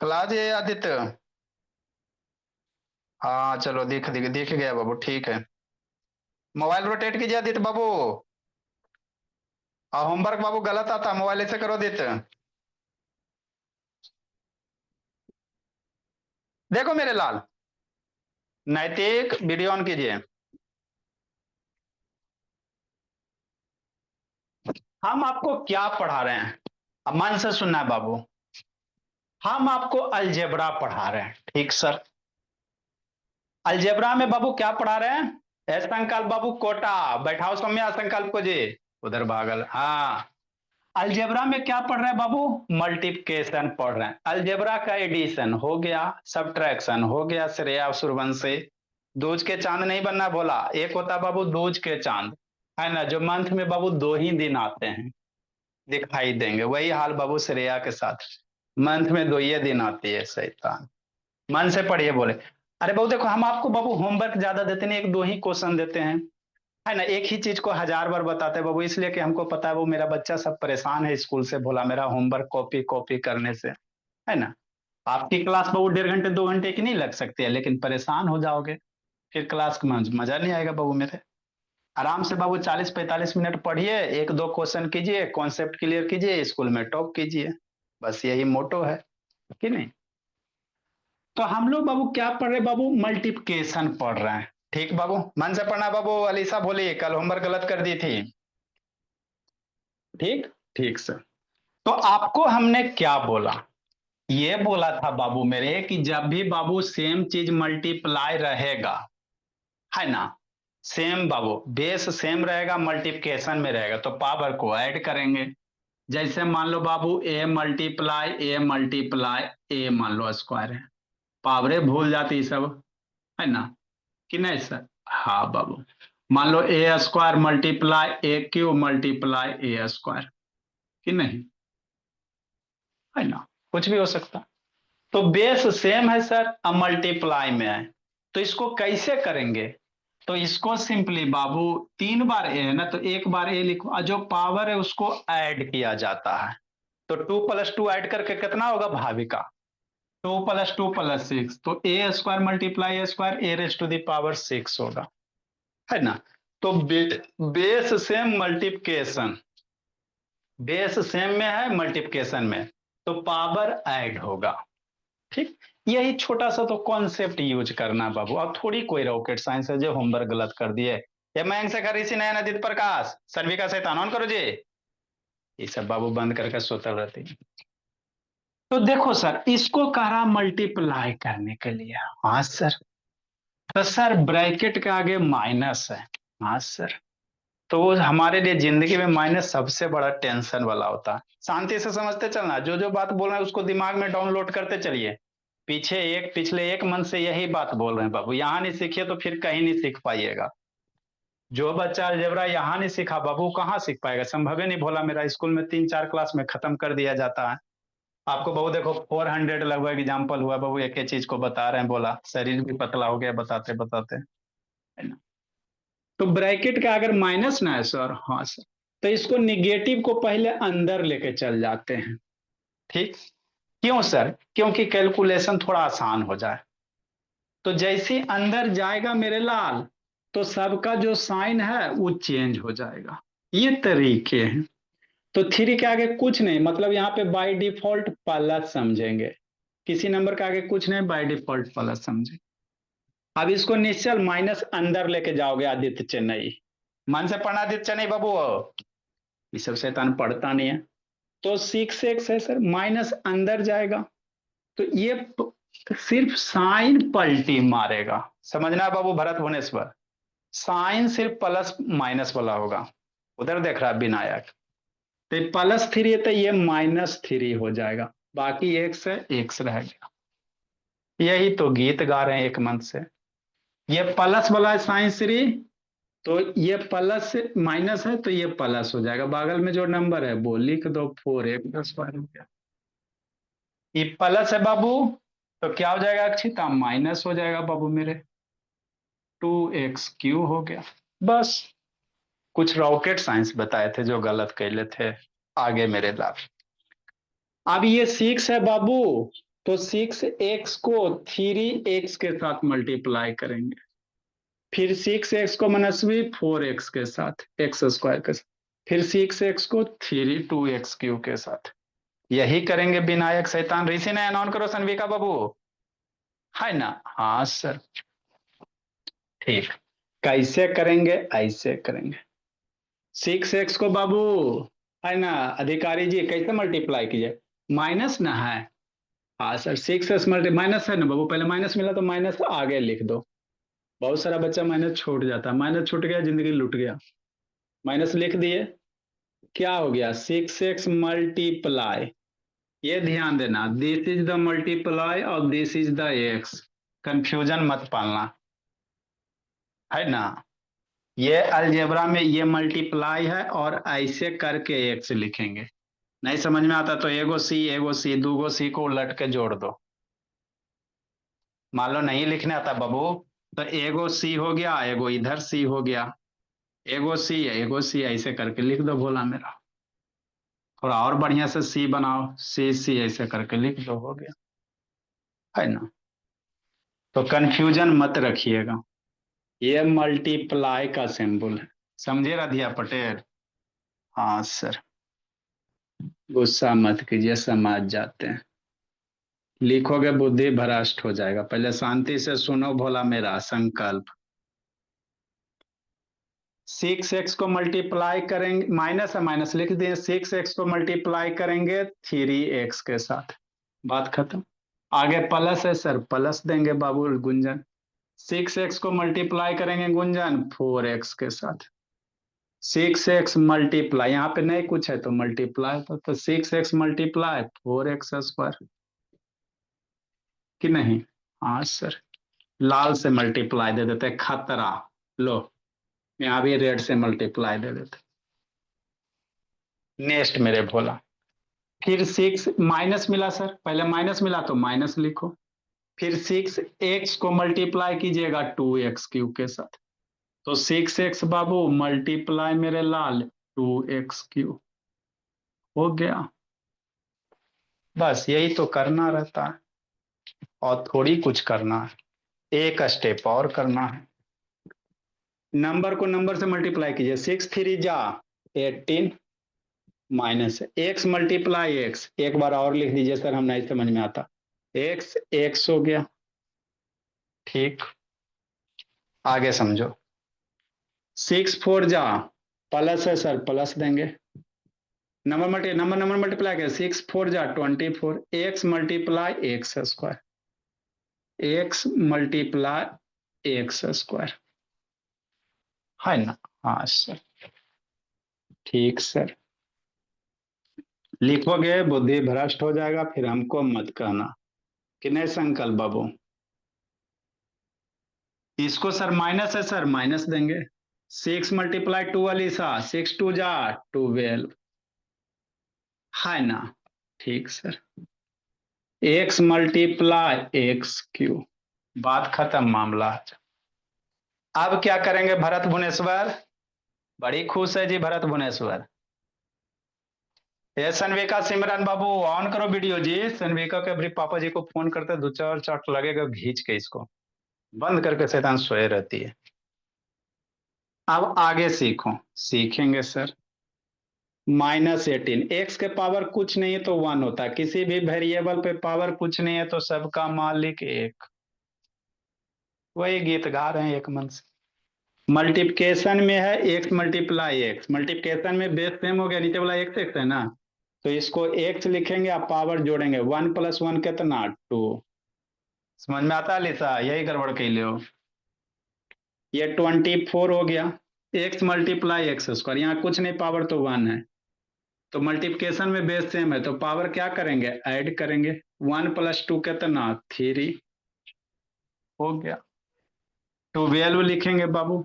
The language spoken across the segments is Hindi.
क्लास ये आदित्य। हाँ चलो दिख दिख दिख गया बाबू, ठीक है। मोबाइल रोटेट कीजिए आदित्य बाबू। हाँ होमवर्क बाबू गलत आता, मोबाइल ऐसे करो आदित्य। देखो मेरे लाल, नैतिक वीडियो ऑन कीजिए। हम आपको क्या पढ़ा रहे हैं? अब मन से सुनना है बाबू। हम आपको अलजेब्रा पढ़ा रहे हैं, ठीक सर। अलजेब्रा में बाबू क्या पढ़ा रहे हैं? संकल्प बाबू कोटा। बैठाओ सौम्या, संकल्प को जी। उधर भागल, हाँ। अलजेब्रा में क्या पढ़ रहे हैं बाबू? मल्टीप्लिकेशन पढ़ रहे हैं। अलजेब्रा का एडिशन हो गया, सब्ट्रैक्शन हो गया, श्रेया सूर्यवंशी। दूज के चांद नहीं बनना बोला, एक होता बाबू दूज के चांद, है ना, जो मंथ में बाबू 2 ही दिन आते हैं, दिखाई देंगे। वही हाल बाबू श्रेया के साथ, मंथ में 2 ही दिन आती है शैतान। मन से पढ़िए बोले। अरे बाबू देखो, हम आपको बाबू होमवर्क ज्यादा देते नहीं, 1 2 ही क्वेश्चन देते हैं, है ना। एक ही चीज को 1000 बार बताते हैं बाबू, इसलिए कि हमको पता है वो मेरा बच्चा सब परेशान है स्कूल से, बोला मेरा होमवर्क कॉपी कॉपी करने से, है ना। आपकी क्लास बाबू 1.5 घंटे 2 घंटे की नहीं लग सकती है, लेकिन परेशान हो जाओगे, फिर क्लास का मजा नहीं आएगा बाबू मेरे। आराम से बाबू 40 45 मिनट पढ़िए, 1 2 क्वेश्चन कीजिए, कॉन्सेप्ट क्लियर कीजिए, स्कूल में टॉप कीजिए। बस यही मोटो है कि नहीं। तो हम लोग बाबू क्या पढ़ रहे हैं बाबू? मल्टीप्लिकेशन पढ़ रहे हैं, ठीक बाबू। मन से पढ़ना बाबू। अलीसा बोली कल होमवर्क गलत कर दी थी। ठीक, ठीक सर। तो आपको हमने क्या बोला? ये बोला था बाबू मेरे कि जब भी बाबू सेम चीज मल्टीप्लाई रहेगा, है ना, सेम बाबू बेस सेम रहेगा, मल्टीप्लिकेशन में रहेगा तो पावर को ऐड करेंगे। जैसे मान लो बाबू ए मल्टीप्लाई ए मान लो स्क्वायर है, पावरे भूल जाती सब, है ना, कि नहीं सर? हाँ बाबू। मान लो ए square multiply A Q multiply A square, कि नहीं, है ना, कुछ भी हो सकता। तो बेस सेम है सर, अब मल्टीप्लाई में है, तो इसको कैसे करेंगे? तो इसको सिंपली बाबू 3 बार ए है ना, तो 1 बार ए लिखो, और जो पावर है उसको ऐड किया जाता है। तो 2 + 2 ऐड करके कितना होगा भाविका? 2 + 2 + 6, तो A square multiply A square A raise to the power 6 होगा, है ना। तो base same multiplication, base same में है मल्टीप्लिकेशन में, तो पावर ऐड होगा, ठीक। यही छोटा सा तो कॉन्सेप्ट यूज करना बाबू, अब थोड़ी कोई रॉकेट साइंस है जो होमवर्क गलत कर दिए। ये मैं से कर ऋषि नयन आदित्य प्रकाश सन्विका शैतान ऑन करो जी। ये सब बाबू बंद करके सोता रहती। तो देखो सर, इसको कह रहा मल्टीप्लाई करने के लिए, हाँ सर। तो सर ब्रैकेट के आगे माइनस है, हाँ सर। तो वो हमारे लिए जिंदगी में माइनस सबसे बड़ा टेंशन वाला होता है। शांति से समझते चलना, जो जो बात बोल रहे हैं उसको दिमाग में डाउनलोड करते चलिए। पिछले 1 मंथ से यही बात बोल रहे हैं बाबू, यहाँ नहीं सीखिए तो फिर कहीं नहीं सीख पाइएगा। जो बच्चा अलजेब्रा यहाँ नहीं सीखा बाबू कहाँ सीख पाएगा? संभव ही नहीं। भोला मेरा स्कूल में 3 4 क्लास में खत्म कर दिया जाता है। आपको बाबू देखो 400 लगभग एग्जाम्पल हुआ बाबू, एक ही चीज को बता रहे हैं, बोला शरीर भी पतला हो गया बताते बताते, है ना। तो ब्रैकेट का अगर माइनस ना है सर, हाँ सर, तो इसको निगेटिव को पहले अंदर लेके चल जाते हैं, ठीक। क्यों सर? क्योंकि कैलकुलेशन थोड़ा आसान हो जाए। तो जैसे अंदर जाएगा मेरे लाल, तो सबका जो साइन है वो चेंज हो जाएगा। ये तरीके हैं। तो 3 के आगे कुछ नहीं, मतलब यहाँ पे बाय डिफॉल्ट प्लस समझेंगे, किसी नंबर के आगे कुछ नहीं, बाय डिफॉल्ट प्लस समझेंगे। अब इसको निश्चल माइनस अंदर लेके जाओगे आदित्य चेन्नई, मन से पढ़ना आदित्य चेन्नई बाबू। ये सब शैतान पढ़ता नहीं है। तो 6x है सर, माइनस अंदर जाएगा, तो ये सिर्फ साइन पलटी मारेगा। समझना बाबू भरत भुवनेश्वर, साइन सिर्फ प्लस माइनस वाला होगा। उधर देख रहा है विनायक, तो +3 है तो ये -3 हो जाएगा, बाकी एक्स है एक्स रह गया। यही तो गीत गा रहे हैं 1 मंथ से। ये प्लस वाला है साइन 3, तो ये प्लस माइनस है तो ये प्लस हो जाएगा, बगल में जो नंबर है वो लिख दो, 4x² हो गया। ये प्लस है बाबू, तो क्या हो जाएगा अक्षिता? माइनस हो जाएगा बाबू मेरे, 2x³ हो गया। बस कुछ रॉकेट साइंस बताए थे जो गलत कैले थे, आगे मेरे लाभ। अब ये 6 है बाबू, तो 6x को 3x के साथ मल्टीप्लाई करेंगे, फिर 6x को मनस्वी 4x के साथ, एक्स स्क्वायर के साथ, फिर 6x को 2x³ के साथ। यही करेंगे विनायक शैतान ऋषि ने अनाउंस करो सनविका बाबू, है ना? हाँ सर, ठीक। कैसे करेंगे? ऐसे करेंगे। 6x को बाबू, है ना अधिकारी जी, कैसे मल्टीप्लाई कीजिए? माइनस ना है? हाँ सर, 6x माइनस है ना बाबू, पहले माइनस मिला तो माइनस आगे लिख दो। बहुत सारा बच्चा माइनस छूट जाता है, माइनस छूट गया जिंदगी लुट गया। माइनस लिख दिए, क्या हो गया? 6x मल्टीप्लाई, ये ध्यान देना, दिस इज द मल्टीप्लाई और this is the x, confusion मत पालना, है ना? ये अलजेब्रा में ये मल्टीप्लाई है और ऐसे करके एक्स लिखेंगे। नहीं समझ में आता तो एगो सी दूगो सी को उलट के जोड़ दो। मान लो नहीं लिखने आता बाबू, तो एगो सी हो गया, एगो इधर सी हो गया, एगो सी ऐसे करके लिख दो भोला मेरा। थोड़ा और बढ़िया से सी बनाओ, सी सी ऐसे करके लिख दो, हो गया, है ना? तो कंफ्यूजन मत रखिएगा, ये मल्टीप्लाई का सिंबल है, समझे राधिया पटेल? हाँ सर, गुस्सा मत कीजिए, समझ जाते हैं। लिखोगे बुद्धि भ्रष्ट हो जाएगा, पहले शांति से सुनो भोला मेरा संकल्प। 6x को मल्टीप्लाई करेंगे, माइनस है माइनस लिख दिए, 6x को मल्टीप्लाई करेंगे 3x के साथ, बात खत्म। आगे प्लस है सर, प्लस देंगे बाबू गुंजन। 6x को मल्टीप्लाई करेंगे गुंजन 4x के साथ, 6x मल्टीप्लाई, यहाँ पे नहीं कुछ है तो मल्टीप्लाई, तो 6x मल्टीप्लाई 4x² कि नहीं? हाँ सर, लाल से मल्टीप्लाई दे देते, खतरा। लो, यहाँ भी रेड से मल्टीप्लाई दे देते। नेक्स्ट मेरे भोला, फिर 6 माइनस मिला सर, पहले माइनस मिला तो माइनस लिखो, फिर 6x को मल्टीप्लाई कीजिएगा 2x³ के साथ, तो 6x बाबू मल्टीप्लाई मेरे लाल 2x³ हो गया। बस यही तो करना रहता है, और थोड़ी कुछ करना है, एक स्टेप और करना है। नंबर को नंबर से मल्टीप्लाई कीजिए, 6×3 = 18 माइनस एक्स मल्टीप्लाई एक्स, एक बार और लिख दीजिए सर, हम नहीं समझ में आता, एक्स एक्स हो गया, ठीक। आगे समझो, 6×4 प्लस है सर, प्लस देंगे, नंबर मल्टीप्लाई कर, 6×4 24, x multiply x², x multiply x², है ना? हाँ सर, ठीक सर। लिखोगे बुद्धि भ्रष्ट हो जाएगा, फिर हमको मत कहना कि नहीं संकल्प बाबू। इसको सर माइनस है सर, माइनस देंगे, 6×2 अलीसा, 6×2 = 12, है ना? ठीक सर, एक्स मल्टीप्लाई x³, बात खत्म, मामला। अब क्या करेंगे भरत भुवनेश्वर? बड़ी खुश है जी भरत भुवनेश्वर। ये सनविका सिमरन बाबू ऑन करो वीडियो जी, सनविका के अभी पापा जी को फोन करते, दो चार चाट लगेगा घींच के, इसको बंद करके शैतान सोए रहती है। अब आगे सीखो, सीखेंगे सर। -18, एक्स के पावर कुछ नहीं है तो 1 होता है, किसी भी वेरिएबल पे पावर कुछ नहीं है तो सबका मालिक एक। वही गीत गा रहे हैं एक मन से। मल्टीप्लिकेशन में है एक्स मल्टीप्लाई एक्स, मल्टीप्लिकेशन में बेस सेम हो गया, नीचे वाला एक्स एक्स है ना, तो इसको एक्स लिखेंगे, आप पावर जोड़ेंगे, 1+1 कितना 2। समझ में आता है लिसा? यही गड़बड़ के लिए हो। ये 24 हो गया, एक्स मल्टीप्लाई x², यहाँ कुछ नहीं, पावर तो 1 है, तो मल्टीप्लिकेशन में बेस सेम है तो पावर क्या करेंगे, ऐड करेंगे, 1+2 कितना 3 हो गया। 12 लिखेंगे बाबू,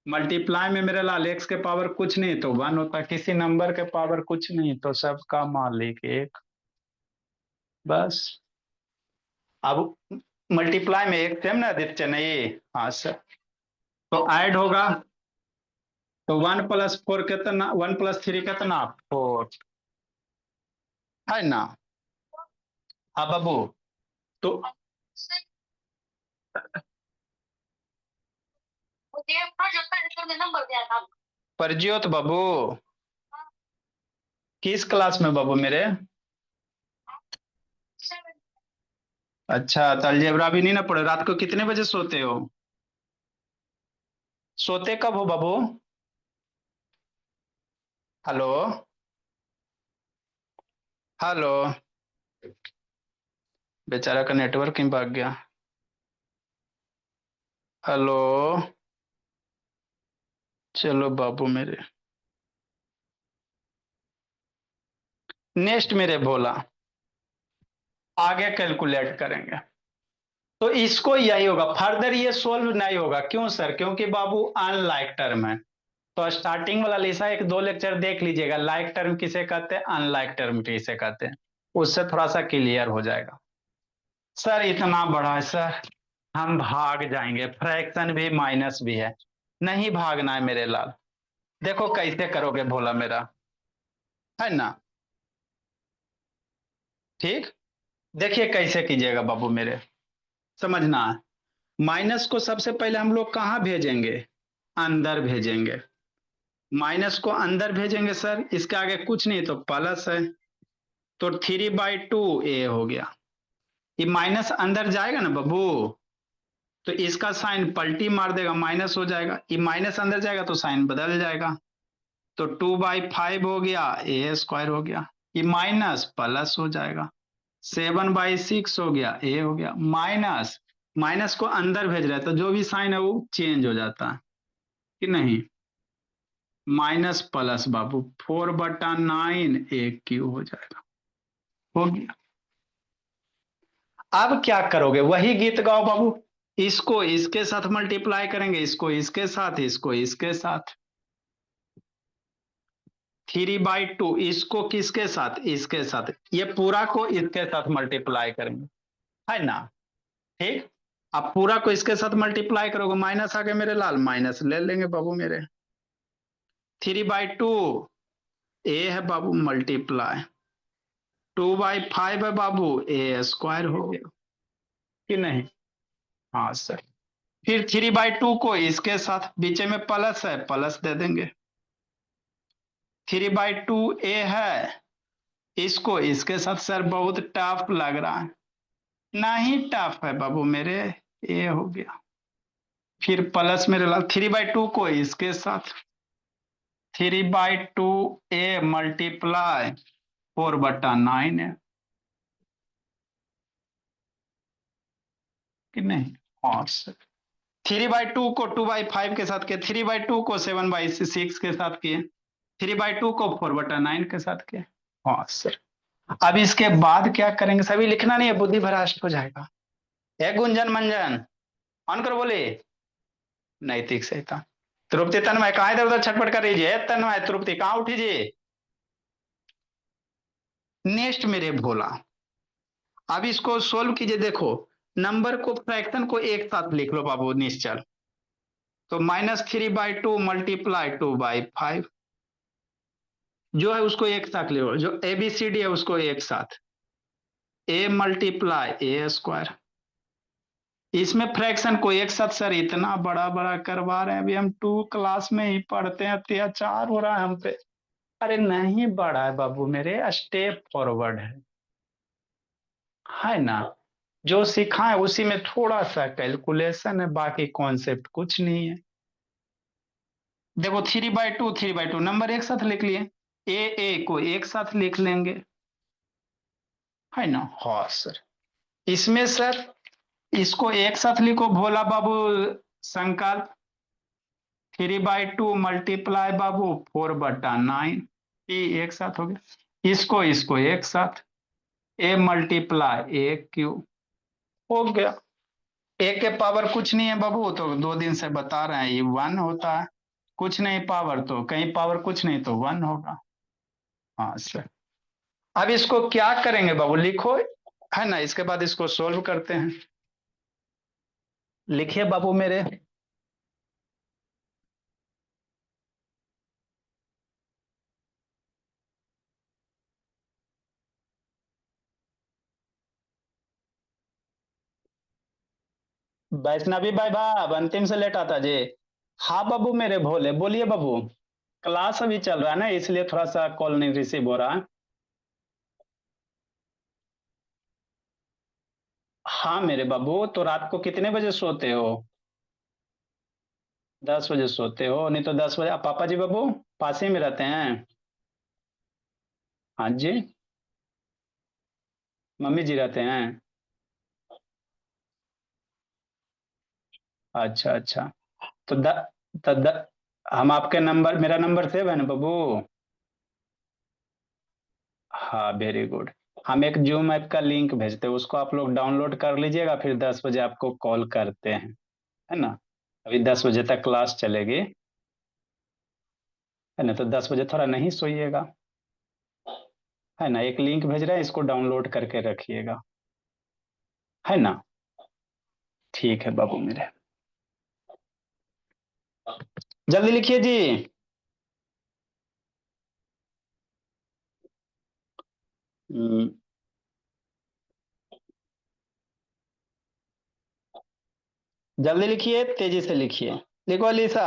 मल्टीप्लाई में मेरे लाल एक्स के पावर कुछ नहीं तो 1 होता, किसी नंबर के पावर कुछ नहीं तो सबका मालिक एक। बस अब मल्टीप्लाई में एक सेम ना आदित्य नहीं? हाँ सर, तो ऐड होगा, तो 1+4 कितना, 1+3 कितना 4, है ना? हाँ बाबू, तो परजियोत बाबू, किस क्लास में बाबू मेरे? अच्छा, तो अलजेब्रा भी नहीं ना पढ़े? रात को कितने बजे सोते हो? सोते कब हो बाबू? हेलो? हेलो? बेचारा का नेटवर्क कहीं भाग गया। हेलो? चलो बाबू मेरे, नेक्स्ट मेरे भोला, आगे कैलकुलेट करेंगे। तो इसको यही होगा, फर्दर ये सोल्व नहीं होगा। क्यों सर? क्योंकि बाबू अनलाइक टर्म है। तो स्टार्टिंग वाला लिसा एक दो लेक्चर देख लीजिएगा, लाइक टर्म किसे कहते हैं, अनलाइक टर्म किसे कहते हैं, उससे थोड़ा सा क्लियर हो जाएगा। सर इतना बड़ा है सर, हम भाग जाएंगे, फ्रैक्शन भी माइनस भी है, नहीं भागना है मेरे लाल। देखो कैसे करोगे भोला मेरा, है ना? ठीक, देखिए कैसे कीजिएगा बाबू मेरे, समझना है। माइनस को सबसे पहले हम लोग कहाँ भेजेंगे? अंदर भेजेंगे। माइनस को अंदर भेजेंगे सर, इसके आगे कुछ नहीं तो प्लस है, तो 3/2 ए हो गया। ये माइनस अंदर जाएगा ना बाबू, तो इसका साइन पलटी मार देगा, माइनस हो जाएगा। ये माइनस अंदर जाएगा तो साइन बदल जाएगा, तो 2/5 हो गया, ए स्क्वायर हो गया। ये माइनस प्लस हो जाएगा, 7/6 हो गया, ए हो गया। माइनस माइनस को अंदर भेज रहा है, तो जो भी साइन है वो चेंज हो जाता है कि नहीं? माइनस प्लस बाबू, 4/9 ए क्यू हो जाएगा, हो गया। अब क्या करोगे? वही गीत गाओ बाबू, इसको इसके साथ मल्टीप्लाई करेंगे, इसको इसके साथ, इसको इसके साथ। 3/2 इसको किसके साथ? इसके साथ। ये पूरा को इसके साथ मल्टीप्लाई करेंगे, है ना? ठीक, अब पूरा को इसके साथ मल्टीप्लाई करोगे, माइनस आगे मेरे लाल, माइनस ले लेंगे बाबू मेरे। 3/2 ए है बाबू, मल्टीप्लाई 2/5 है बाबू, ए स्क्वायर हो गया कि नहीं? हाँ सर। फिर 3/2 को इसके साथ, बीच में प्लस है, प्लस दे देंगे। 3/2 ए है, इसको इसके साथ। सर बहुत टफ लग रहा है, नहीं टफ है बाबू मेरे, ए हो गया। फिर प्लस मेरे लाल 3/2 को इसके साथ, 3/2 ए मल्टीप्लाई 4/9 है कि नहीं? हाँ सर। 3/2 को 2/5 के साथ किए, 3/2 को 7/6 के साथ किए, 3/2 को 4/9 के साथ किए। हाँ सर। अब इसके बाद क्या करेंगे? सभी लिखना नहीं है, बुद्धि भ्रष्ट हो जाएगा। एक गुंजन मंजन, ऑन कर बोले, नैतिक संहिता। तृप्ति तन्मय कहा, इधर उधर छटपट कर रही है, तन्मय तृप्ति कहाँ उठी जी? नेक्स्ट मेरे भोला, अब इसको सोल्व कीजिए। देखो, नंबर को, फ्रैक्शन को एक साथ लिख लो बाबू निश्चल। तो -3/2 मल्टीप्लाई 2/5, जो है उसको एक साथ ले लो, जो ABCD है उसको एक साथ, ए मल्टीप्लाई ए स्क्वायर। इसमें फ्रैक्शन को एक साथ। सर इतना बड़ा बड़ा करवा रहे हैं, अभी हम 2 क्लास में ही पढ़ते हैं, अत्याचार हो रहा है हम पे। अरे नहीं बढ़ा है बाबू मेरे, स्टेप फॉरवर्ड है ना? जो सीखा है उसी में थोड़ा सा कैलकुलेशन है, बाकी कॉन्सेप्ट कुछ नहीं है। देखो 3/2 नंबर एक साथ लिख लिए, ए को एक साथ लिख लेंगे, है ना? हाँ सर। इसमें सर इसको एक साथ लिखो भोला बाबू, संकल्प 3/2 मल्टीप्लाई बाबू 4/9, ये एक साथ हो गया। इसको इसको एक साथ, ए मल्टीप्लाई ए क्यू, हो गया। ए के पावर कुछ नहीं है बाबू, तो 2 दिन से बता रहे हैं, ये 1 होता है। कुछ नहीं पावर, तो कहीं पावर कुछ नहीं तो 1 होगा। हाँ सर। अब इसको क्या करेंगे बाबू, लिखो, है ना? इसके बाद इसको सोल्व करते हैं। लिखिए बाबू मेरे, वैष्णवी वैभव अंतिम से लेट आता जी। हाँ बाबू मेरे भोले, बोलिए बाबू। क्लास अभी चल रहा है ना, इसलिए थोड़ा सा कॉल नहीं रिसीव हो रहा है। हाँ मेरे बाबू, तो रात को कितने बजे सोते हो? 10 बजे सोते हो? नहीं तो 10 बजे पापा जी बाबू पास ही में रहते हैं? हाँ जी। मम्मी जी रहते हैं? अच्छा अच्छा। तो हम आपके नंबर, मेरा नंबर सेव है ना बाबू? हाँ वेरी गुड। हम एक जूम ऐप का लिंक भेजते हैं, उसको आप लोग डाउनलोड कर लीजिएगा, फिर 10 बजे आपको कॉल करते हैं, है ना? अभी 10 बजे तक क्लास चलेगी, है ना? तो 10 बजे थोड़ा नहीं सोइएगा, है ना? एक लिंक भेज रहे हैं, इसको डाउनलोड करके रखिएगा, है ना? ठीक है बाबू मेरे। जल्दी लिखिए जी। हम्म, जल्दी लिखिए, तेजी से लिखिए। लिखो अलीसा।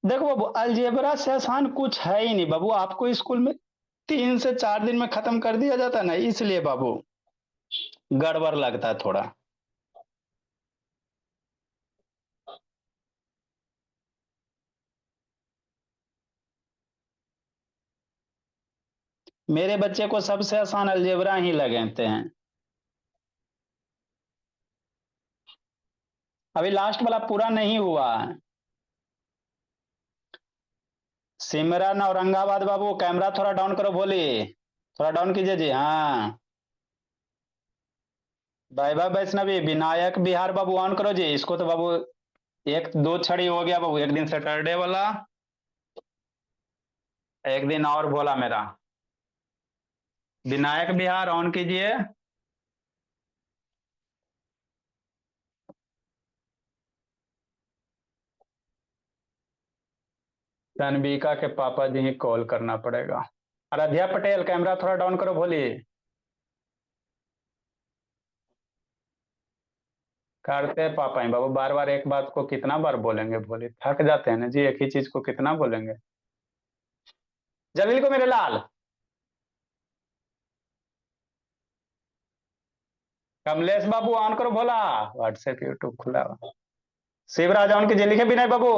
देखो बाबू, अलजेब्रा से आसान कुछ है ही नहीं बाबू, आपको स्कूल में 3 से 4 दिन में खत्म कर दिया जाता है ना, इसलिए बाबू गड़बड़ लगता है थोड़ा। मेरे बच्चे को सबसे आसान अलजेब्रा ही लगते हैं। अभी लास्ट वाला पूरा नहीं हुआ है। सिमरन औरंगाबाद बाबू, कैमरा थोड़ा डाउन करो, भोली थोड़ा डाउन कीजिए जी। हाँ। वैभव वैष्णवी विनायक बिहार बाबू ऑन करो जी इसको, तो बाबू एक दो छड़ी हो गया बाबू, एक दिन सैटरडे वाला, एक दिन और बोला मेरा। विनायक बिहार ऑन कीजिए। तनविका के पापा जी ही कॉल करना पड़ेगा। आराध्या पटेल कैमरा थोड़ा डाउन करो, भोली। करते पापा ही बाबू, बार बार एक बात को कितना बार बोलेंगे, भोली थक जाते हैं ना जी, एक ही चीज को कितना बोलेंगे। जल्दी को मेरे लाल। कमलेश बाबू ऑन करो भोला। व्हाट्सएप यूट्यूब खुला हुआ। शिवराज ऑन कीजिए, लिखे विनय बाबू।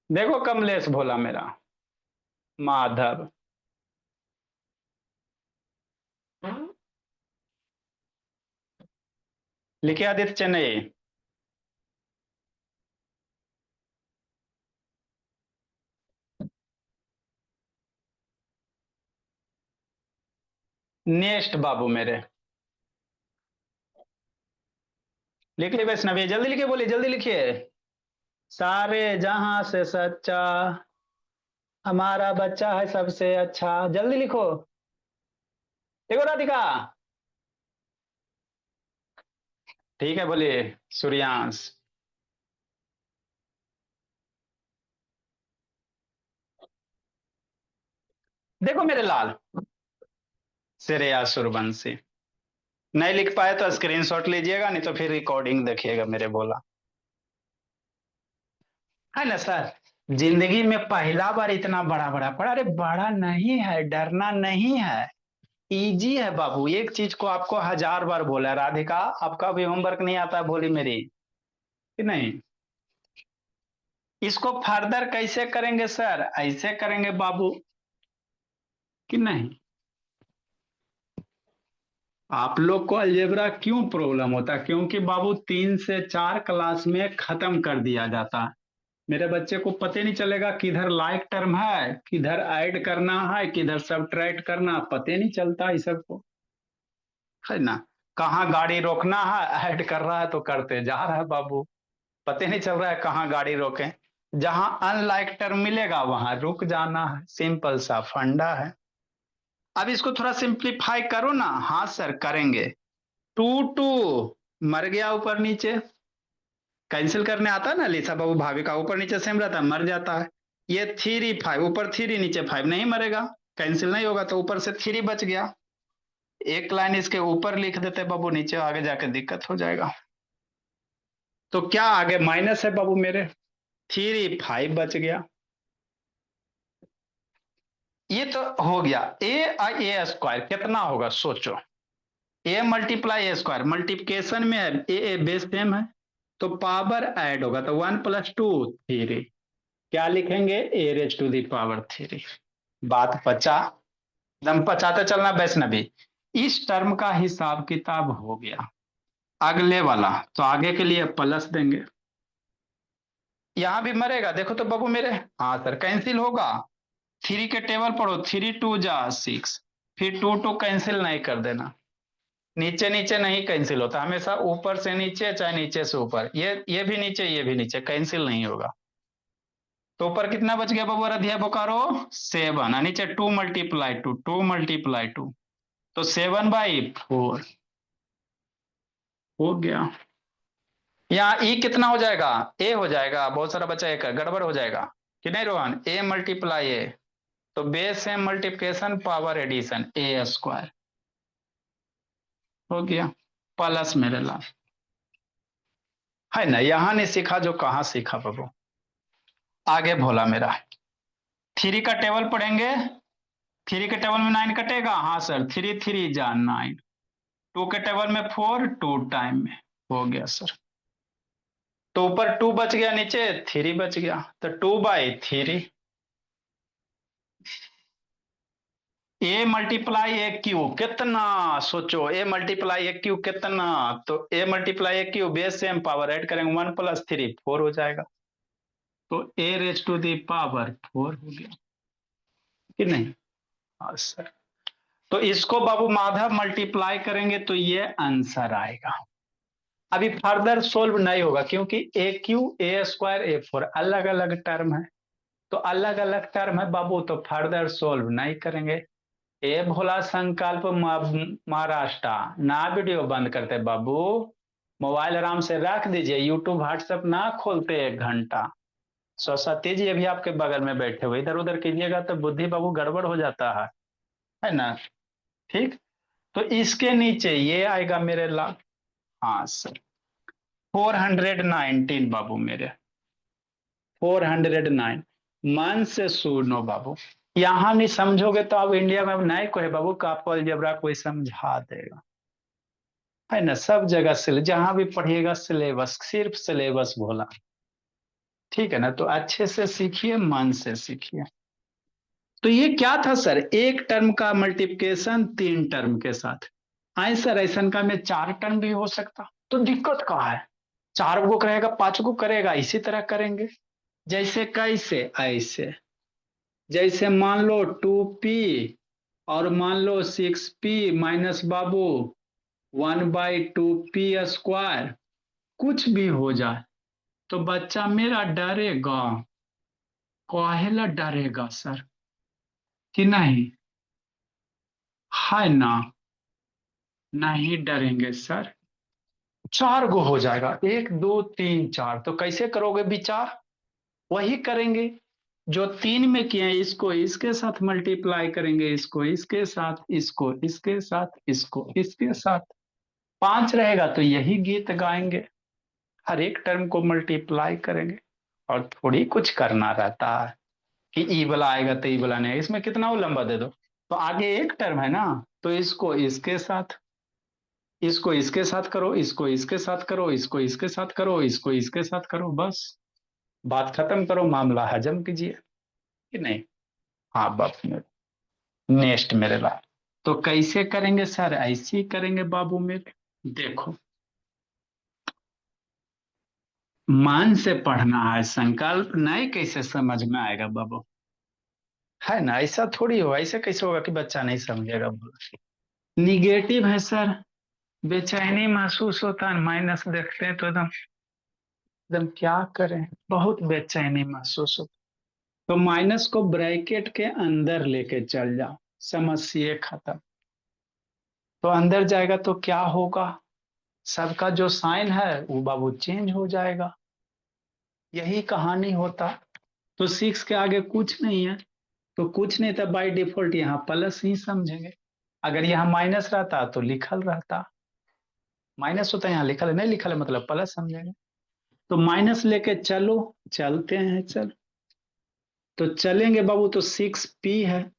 देखो कमलेश भोला मेरा। माधव। लिखे आदित्य चेन्नई। नेक्स्ट बाबू मेरे। लिख ली वैष्णवी, जल्दी लिखिए, बोलिए जल्दी लिखिए। सारे जहां से सच्चा, हमारा बच्चा है सबसे अच्छा। जल्दी लिखो। देखो राधिका। ठीक है, बोलिए सूर्यांश। देखो मेरे लाल। श्रेया सूर्यवंशी। नहीं लिख पाए तो स्क्रीनशॉट लीजिएगा, नहीं तो फिर रिकॉर्डिंग देखिएगा मेरे बोला, है ना सर? जिंदगी में पहला बार इतना बड़ा बड़ा पढ़ा, अरे बड़ा नहीं है, डरना नहीं है, इजी है बाबू। एक चीज को आपको 1000 बार बोला है, राधिका आपका भी होमवर्क नहीं आता है, बोली मेरी कि नहीं? इसको फर्दर कैसे करेंगे सर? ऐसे करेंगे बाबू कि नहीं? आप लोग को अलजेब्रा क्यों प्रॉब्लम होता है? क्योंकि बाबू 3 से 4 क्लास में खत्म कर दिया जाता है। मेरे बच्चे को पता नहीं चलेगा किधर लाइक टर्म है, किधर ऐड करना है, किधर सब्ट्रैक्ट करना, पता नहीं चलता इस सबको, है ना? कहाँ गाड़ी रोकना है, ऐड कर रहा है तो करते जा रहा है बाबू, पता नहीं चल रहा है कहाँ गाड़ी रोके। जहां अनलाइक टर्म मिलेगा वहां रुक जाना है, सिंपल सा फंडा है। अब इसको थोड़ा सिंप्लीफाई करो ना। हाँ सर करेंगे। 2 2 मर गया ऊपर नीचे, कैंसिल करने आता है ना लिसा बाबू, भाभी का ऊपर नीचे सेम रहता है, मर जाता है। ये 3 5 ऊपर 3 नीचे 5 नहीं मरेगा। कैंसिल नहीं होगा तो ऊपर से 3 बच गया। एक लाइन इसके ऊपर लिख देते बाबू, नीचे आगे जाके दिक्कत हो जाएगा। तो क्या आगे माइनस है बाबू मेरे, 3 5 बच गया। ये तो हो गया। ए स्क्वायर कितना होगा सोचो, ए मल्टीप्लाई ए स्क्वायर, मल्टीप्लिकेशन में है, ए बेस सेम है तो पावर ऐड होगा तो 1 + 2 3। क्या लिखेंगे, ए रेज टू दी पावर 3। बात पचा, दम पचाते चलना वैष्णवी। इस टर्म का हिसाब किताब हो गया। अगले वाला तो आगे के लिए प्लस देंगे, यहां भी मरेगा देखो तो बाबू मेरे, हाँ सर कैंसिल होगा। 3 के टेबल पढ़ो, 3 2 जा 6, फिर 2 2 कैंसिल नहीं कर देना। नीचे नीचे नहीं कैंसिल होता, हमेशा ऊपर से नीचे चाहे नीचे से ऊपर, ये भी नीचे ये भी नीचे, कैंसिल नहीं होगा। तो ऊपर कितना बच गया बाबू अध्याय बोकारो, 7, नीचे 2 × 2 तो 7/4 हो गया। यहाँ ई कितना हो जाएगा, ए हो जाएगा, बहुत सारा बचा एक गड़बड़ हो जाएगा कि नहीं रोहन, ए मल्टीप्लाई ए, तो बेस है मल्टीप्लिकेशन पावर एडिशन, ए स्क्वायर हो गया प्लस मेरे लाल, है ना। यहां नहीं सीखा जो कहां सीखा बाबू। आगे भोला मेरा, 3 का टेबल पढ़ेंगे, 3 के टेबल में 9 कटेगा, हाँ सर, 3 3 जा 9, 2 के टेबल में 4 2 टाइम में हो गया सर। तो ऊपर 2 बच गया, नीचे 3 बच गया, तो 2/3। ए मल्टीप्लाई ए क्यू कितना, सोचो ए मल्टीप्लाई ए क्यू कितना, तो A multiply A cube base same power add करेंगे, 1 + 3 4 हो जाएगा, तो A raise to the power 4 हो गया कि नहीं। हाँ सर, तो इसको बाबू माधव मल्टीप्लाई करेंगे तो ये आंसर आएगा। अभी फर्दर सोल्व नहीं होगा क्योंकि ए क्यू ए स्क्वायर ए 4 अलग अलग टर्म है, तो अलग अलग टर्म है बाबू, तो फर्दर सोल्व नहीं करेंगे। ए भोला संकल्प महाराष्ट्र ना, वीडियो बंद करते बाबू, मोबाइल आराम से रख दीजिए, यूट्यूब व्हाट्सएप ना खोलते 1 घंटा। सरस्वती जी अभी आपके बगल में बैठे हुए, इधर उधर कीजिएगा तो बुद्धि बाबू गड़बड़ हो जाता है ना। ठीक, तो इसके नीचे ये आएगा मेरे लाल, हाँ सर 419 बाबू मेरे, 409 मन से सुनो बाबू, यहां नहीं समझोगे तो आप इंडिया में नहीं कोई बाबू का आपको अलजेब्रा कोई समझा देगा, है ना। सब जगह से जहां भी पढ़िएगा सिलेबस, सिर्फ सिलेबस बोला, ठीक है ना। तो अच्छे से सीखिए, मन से सीखिए। तो ये क्या था सर, एक टर्म का मल्टीप्लिकेशन 3 टर्म के साथ, आए सर ऐसा का में 4 टर्म भी हो सकता, तो दिक्कत कहाँ है, 4 को करेगा 5 को करेगा, इसी तरह करेंगे। जैसे कैसे, ऐसे जैसे मान लो 2p और मान लो 6p माइनस बाबू 1/2p² कुछ भी हो जाए तो बच्चा मेरा डरेगा, काहेला डरेगा सर, कि नहीं, है ना, नहीं डरेंगे सर। 4 गो हो जाएगा, 1 2 3 4, तो कैसे करोगे विचार, वही करेंगे जो 3 में किए, इसको इसके साथ मल्टीप्लाई करेंगे, इसको इसके साथ, इसको इसके साथ, इसको इसके साथ, 5 रहेगा तो यही गीत गाएंगे, हर एक टर्म को मल्टीप्लाई करेंगे। और थोड़ी कुछ करना रहता है कि ई वाला आएगा तो ई वाला नहीं, इसमें कितना वो लंबा दे दो, तो आगे एक टर्म है ना, तो इसको इसके साथ, इसको इसके साथ करो, इसको इसके साथ करो, इसको इसके साथ करो, इसको इसके साथ करो, बस बात खत्म करो, मामला हजम कीजिए कि नहीं। हाँ बाप मेरे, नेक्स्ट मेरे लाल, तो कैसे करेंगे सर, ऐसे ही करेंगे बाबू मेरे, देखो मन से पढ़ना है, संकल्प नहीं कैसे समझ में आएगा बाबू, है ना। ऐसा थोड़ी होगा, ऐसे कैसे होगा कि बच्चा नहीं समझेगा, निगेटिव है सर, बेचैनी महसूस होता है, माइनस देखते हैं तो एकदम एकदम क्या करें, बहुत बेचैनी महसूस होता, तो माइनस को ब्रैकेट के अंदर लेके चल जाओ, समस्या खत्म। तो अंदर जाएगा तो क्या होगा, सबका जो साइन है वो बाबू चेंज हो जाएगा, यही कहानी होता। तो 6 के आगे कुछ नहीं है, तो कुछ नहीं था, बाय डिफॉल्ट यहाँ प्लस ही समझेंगे। अगर यहाँ माइनस रहता तो लिखल रहता, माइनस होता है यहाँ लिखल है, नहीं लिखल है मतलब प्लस समझेंगे। तो माइनस लेके चलो, चलते हैं चल। तो चलेंगे बाबू तो 6p है,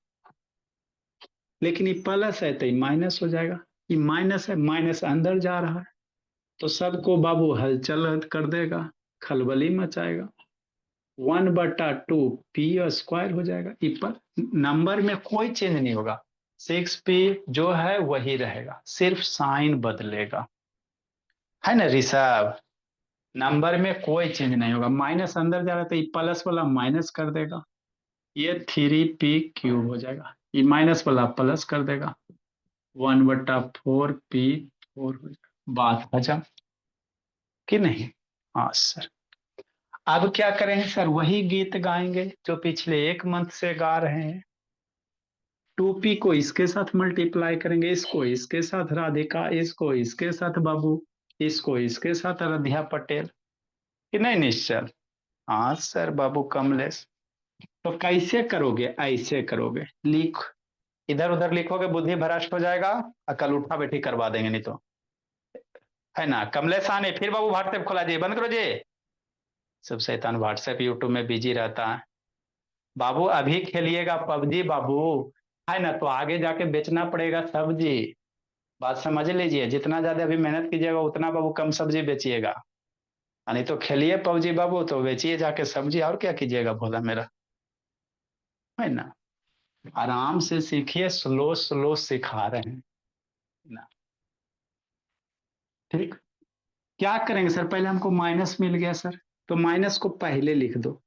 लेकिन ये प्लस है तो ये माइनस हो जाएगा। ये माइनस है, माइनस अंदर जा रहा है, तो सबको बाबू हलचल कर देगा, खलबली मचाएगा। 1/2 p स्क्वायर हो जाएगा। पर नंबर में कोई चेंज नहीं होगा, 6p जो है वही रहेगा, सिर्फ साइन बदलेगा, है ना ऋषभ। नंबर में कोई चेंज नहीं होगा, माइनस अंदर जा रहा है तो ये प्लस वाला माइनस कर देगा, ये 3p³ हो जाएगा, ये माइनस वाला प्लस कर देगा, 1/4p4 हो जाएगा। बात हजम कि नहीं? हाँ सर। अब क्या करेंगे सर, वही गीत गाएंगे जो पिछले एक मंथ से गा रहे हैं। 2p को इसके साथ मल्टीप्लाई करेंगे, इसको इसके साथ राधिका, इसको इसके साथ बाबू, इसको इसके साथ अरध्या पटेल, कि नहीं निश्चल? हाँ सर बाबू कमलेश। तो कैसे करोगे? ऐसे करोगे, लिख, इधर उधर लिखोगे बुद्धि भ्रष्ट हो जाएगा, अकल उठा बैठी करवा देंगे नहीं तो, है ना। कमलेश आने फिर बाबू व्हाट्सएप खोला जी, बंद करो जी। सब शैतान व्हाट्सएप यूट्यूब में बिजी रहता है। बाबू अभी खेलिएगा पबजी बाबू, है ना, तो आगे जाके बेचना पड़ेगा सब्जी। बात समझ लीजिए, जितना ज्यादा अभी मेहनत कीजिएगा उतना बाबू कम सब्जी बेचिएगा, नहीं तो खेलिए पबजी बाबू तो बेचिए जाके सब्जी, और क्या कीजिएगा भोला मेरा, है ना। आराम से सीखिए, स्लो स्लो सिखा रहे हैं ना। ठीक, क्या करेंगे सर, पहले हमको माइनस मिल गया सर, तो माइनस को पहले लिख दो।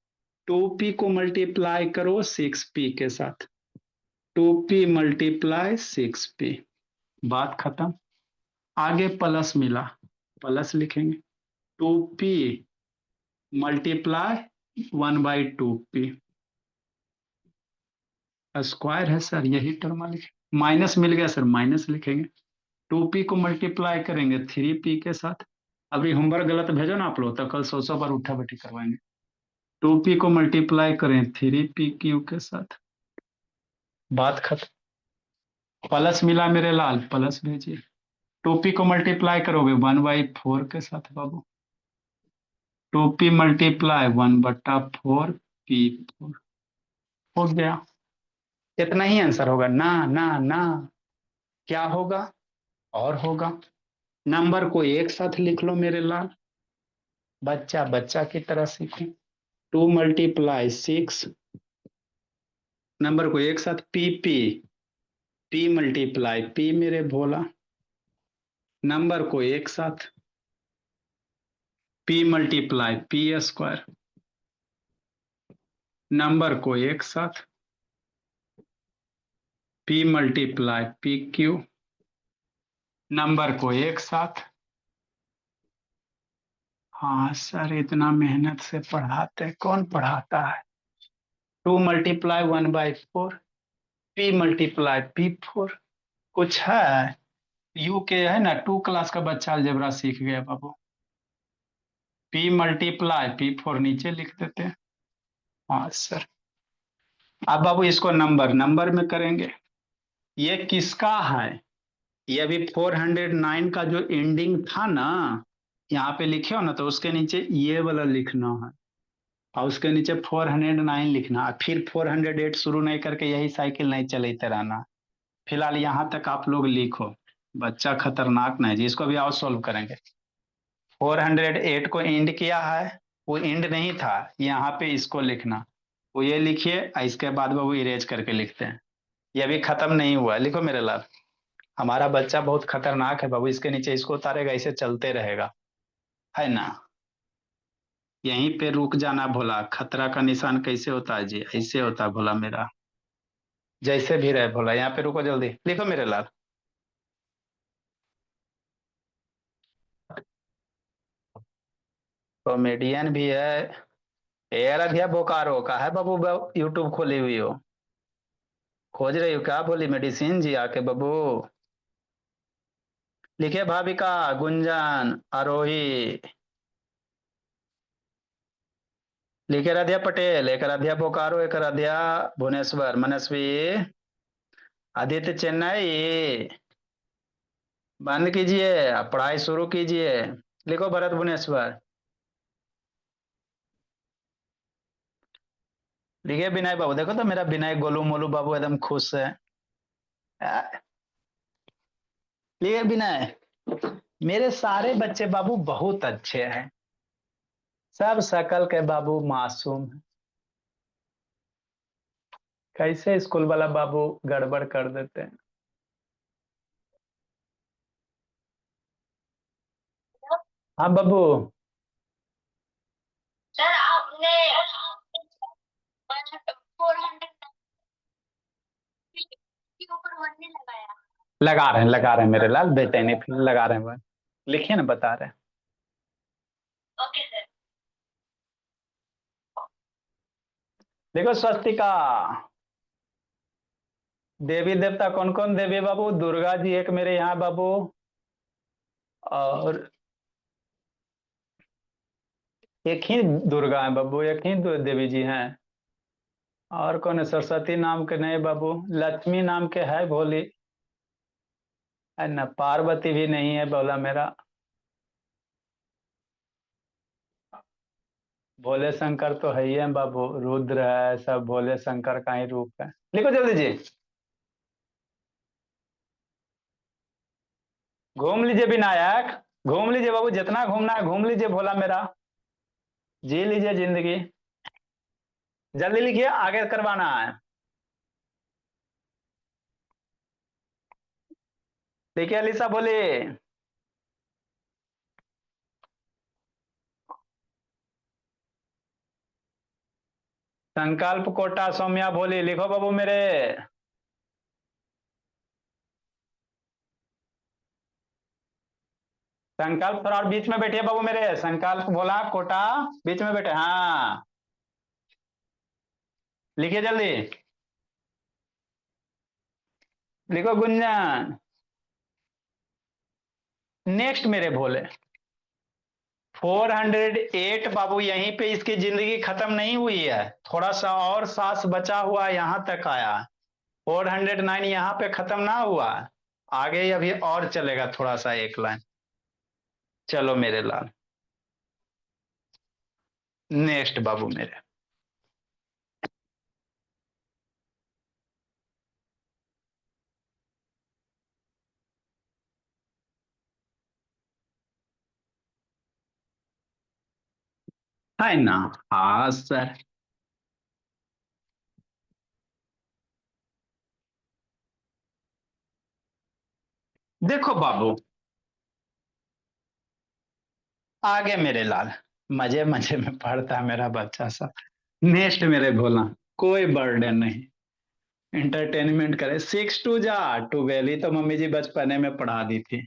2p को मल्टीप्लाई करो 6p के साथ, 2p मल्टीप्लाई 6p, बात खत्म। आगे प्लस मिला, प्लस लिखेंगे, 2p मल्टीप्लाई 1/2p स्क्वायर है सर, यही टर्म लिखे। माइनस मिल गया सर, माइनस लिखेंगे, 2p को मल्टीप्लाई करेंगे 3p के साथ। अभी होमवर्क गलत भेजो ना आप लोग, तो कल 100 बार उठा बैठी करवाएंगे। 2p को मल्टीप्लाई करें 3p³ के साथ, बात खत्म। प्लस मिला मेरे लाल, प्लस भेजिए। 2p को मल्टीप्लाई करोगे 1/4 के साथ बाबू, 2p मल्टीप्लाई 1/4p4 हो गया। इतना ही आंसर होगा ना ना ना, क्या होगा और होगा। नंबर को एक साथ लिख लो मेरे लाल, बच्चा बच्चा की तरह सीखो। 2 × 6, नंबर को एक साथ p मल्टीप्लाई p मेरे भोला, नंबर को एक साथ p multiply p square, number को एक साथ p मल्टीप्लाई p³, नंबर को एक साथ। हाँ सर, इतना मेहनत से पढ़ाते कौन पढ़ाता है। 2 × 1/4, p मल्टीप्लाई p4, कुछ है। यू के है ना, 2 क्लास का बच्चा अलजेब्रा सीख गया बाबू। p मल्टीप्लाई p4 नीचे लिख देते हैं। हाँ सर। अब बाबू इसको नंबर नंबर में करेंगे, ये किसका है, ये अभी 409 का जो एंडिंग था ना, यहाँ पे लिखे हो ना, तो उसके नीचे ये वाला लिखना है, और उसके नीचे 409 लिखना है, फिर 408 शुरू नहीं करके यही साइकिल नहीं चलते रहना। फिलहाल यहाँ तक आप लोग लिखो, बच्चा खतरनाक नहीं जी, इसको भी और सोल्व करेंगे। 408 को एंड किया है, वो एंड नहीं था, यहाँ पे इसको लिखना, वो ये लिखिए, इसके बाद वो इरेज करके लिखते हैं। ये अभी खत्म नहीं हुआ, लिखो मेरे लाल। हमारा बच्चा बहुत खतरनाक है बाबू, इसके नीचे इसको उतारेगा, इसे चलते रहेगा, है ना। यहीं पे रुक जाना भोला, खतरा का निशान कैसे होता है जी, ऐसे होता है भोला मेरा, जैसे भी रहे भोला, यहाँ पे रुको, जल्दी लिखो मेरे लाल। कॉमेडियन भी है, एयर अधिया बोकारो का है बाबू, यूट्यूब खोली हुई हो, खोज रही हो क्या बोली मेडिसिन जी आके बाबू। लिखे भाविका, गुंजन, आरोही, लिखे राधिया पटेल, एक राधिया बोकारो, एक राधिया भुवनेश्वर, मनस्वी, आदित्य चेन्नई। बंद कीजिए, अब पढ़ाई शुरू कीजिए। लिखो भरत भुवनेश्वर। लिखिए विनय बाबू, देखो तो मेरा विनय गोलू मोलू बाबू एकदम खुश है। लिखिए विनय, मेरे सारे बच्चे बाबू बहुत अच्छे हैं, सब शकल के बाबू मासूम हैं। कैसे स्कूल वाला बाबू गड़बड़ कर देते हैं। हाँ बाबू। सर आपने 400 के ऊपर 1 नहीं लगाया। लगा रहे हैं मेरे लाल बेटे ने, फिर लगा रहे हैं। लिखिए ना, बता रहे हैं। Okay sir. देखो स्वस्तिका, देवी देवता कौन कौन देवी है बाबू? दुर्गा जी एक मेरे यहाँ बाबू, और एक ही दुर्गा है बाबू, एक ही दो देवी जी हैं। और कौन है? सरस्वती नाम के नहीं बाबू, लक्ष्मी नाम के है भोली, है ना? पार्वती भी नहीं है बोला मेरा। भोले शंकर तो है ही है बाबू, रुद्र है, सब भोले शंकर का ही रूप है। लिखो जल्दी जी। घूम लीजिए विनायक, घूम लीजिए बाबू, जितना घूमना है घूम लीजिए, भोला मेरा, जी लीजिए जिंदगी। जल्दी लिखिए, आगे करवाना है। देखिए अलीसा बोले। संकल्प कोटा सौम्या भोली, लिखो बाबू मेरे। संकल्प थोड़ा और बीच में बैठिए बाबू मेरे, संकल्प बोला कोटा, बीच में बैठे, हाँ। लिखिए जल्दी। लिखो गुंजन। नेक्स्ट मेरे भोले। 408 बाबू, यहीं पे इसकी जिंदगी खत्म नहीं हुई है, थोड़ा सा और सांस बचा हुआ यहां तक आया। 409 यहाँ पे खत्म ना हुआ, आगे अभी और चलेगा थोड़ा सा, एक लाइन। चलो मेरे लाल, नेक्स्ट बाबू मेरे। है ना? हाँ सर। देखो बाबू, आगे मेरे लाल, मजे मजे में पढ़ता है मेरा बच्चा सब। नेक्स्ट मेरे भोला, कोई बर्डन नहीं, एंटरटेनमेंट करे। 6 2 जा 12, ही तो मम्मी जी बचपने में पढ़ा दी थी।